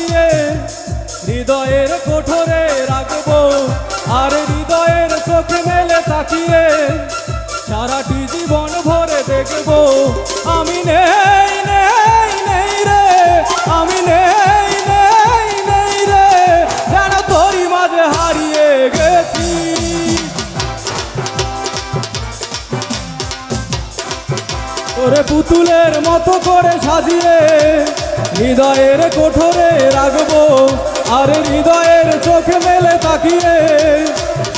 সাজিয়ে হৃদয়ের কোঠরে রাখবো, আর হৃদয়ের চোখে মেলে তাকিয়ে সারাটি জীবন ভরে দেখবো আমি নেই নেই নেই রে, আমি নেই নেই নেই রে, যেন তোরই মাঝে হারিয়ে গেছি। তোরে পুতুলের মতো করে সাজিয়ে হৃদয়ের কোঠরে রাখবো, আর হৃদয়ের চোখে মেলে তাকিয়ে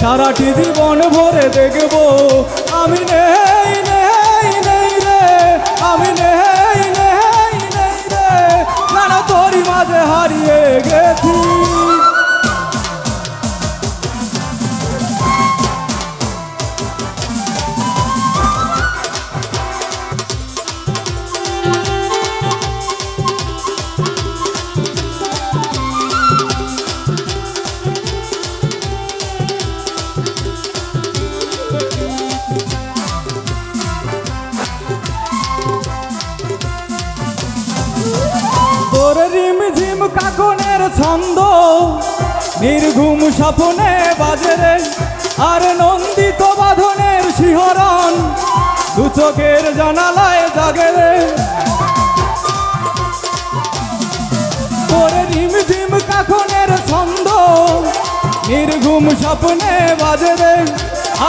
সারাটি জীবন ভরে দেখবো আমি নেই নেই নেই রে, আমি নেই নেই নেই রে, যেন তোরই মাঝে হারিয়ে গেছি। তোর রিমঝিম কাকনের ছন্দ নির্ঘুম স্বপ্নে বাজে রে, আর নন্দিত বাঁধনের শিহরণ দু চোখের জানালায় জাগে রে। তোর রিমঝিম কাকনের ছন্দ নির্ঘুম স্বপ্নে বাজে রে,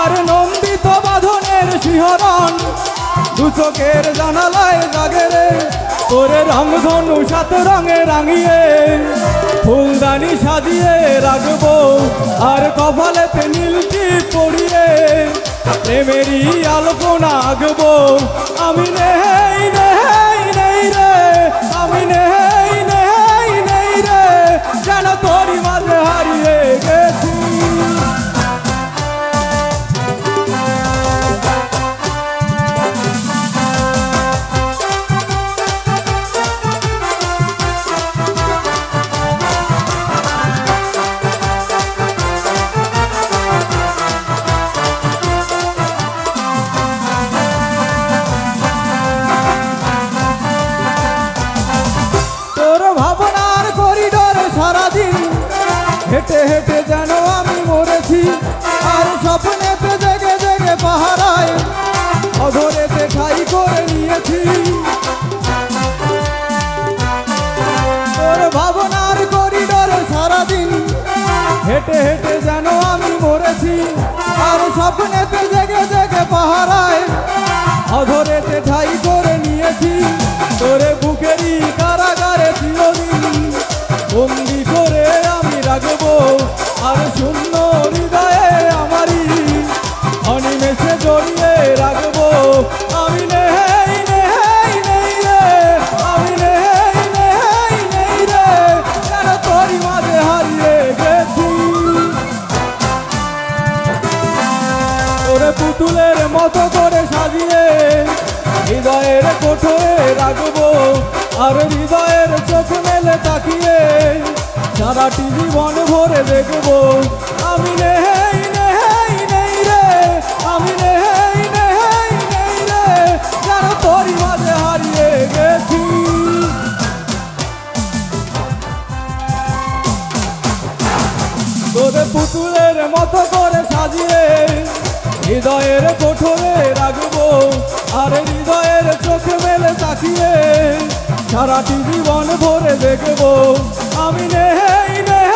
আর নন্দিত বাঁধনের শিহরণ দু চোখের জানালায় জাগে রে। তোরে রংধনু সাত রঙে রাঙিয়ে ফুলদানি সাজিয়ে রাখবো, আর কপালেতে নীলটি পড়িয়ে প্রেমেরই আলপনা আঁকবো আমি নেই নেই নেই রে, আমি নেই নেই নেই রে, যেন তোরই মাঝে হারিয়ে গেছি। ভাবনার করিডোরে সারাদিন হেঁটে হেঁটে যেন আমি মরেছি, আর স্বপ্নেতে জেগে জেগে পাহারায় অধরেতে ঠাই করে নিয়েছি। তোর ভাবনার করিডোরে সারাদিন হেঁটে হেঁটে যেন আমি মরেছি, আর স্বপ্নেতে জেগে জেগে পাহারায় অধরেতে ঠাই করে নিয়েছি। তোরে বুকেরই কারাগারে চিরদিন বন্দি করে আমি রাখবো, আর শূন্য হৃদয়ে আমারই অনিমেষে জড়িয়ে রাখবো আমি নেই নেই নেই রে, আমি নেই নেই নেই রে, যেন তোরই মাঝে হারিয়ে গেছি। তোরে পুতুলের মতো করে সাজিয়ে হৃদয়ের কোঠরে রাখবো, আর হৃদয়ের চোখ মেলে তাকিয়ে সারাটি জীবন ভরে দেখবো আমি নেই নেই নেই রে, আমি নেই নেই নেই রে, যেন তোরই মাঝে হারিয়ে গেছি। তোরে পুতুলের মতো করে সাজিয়ে হৃদয়ের কোঠরে রাখবো, আর হৃদয়ের চোখে মেলে তাকিয়ে সারাটি জীবন ভরে দেখবো আমি নেই নেই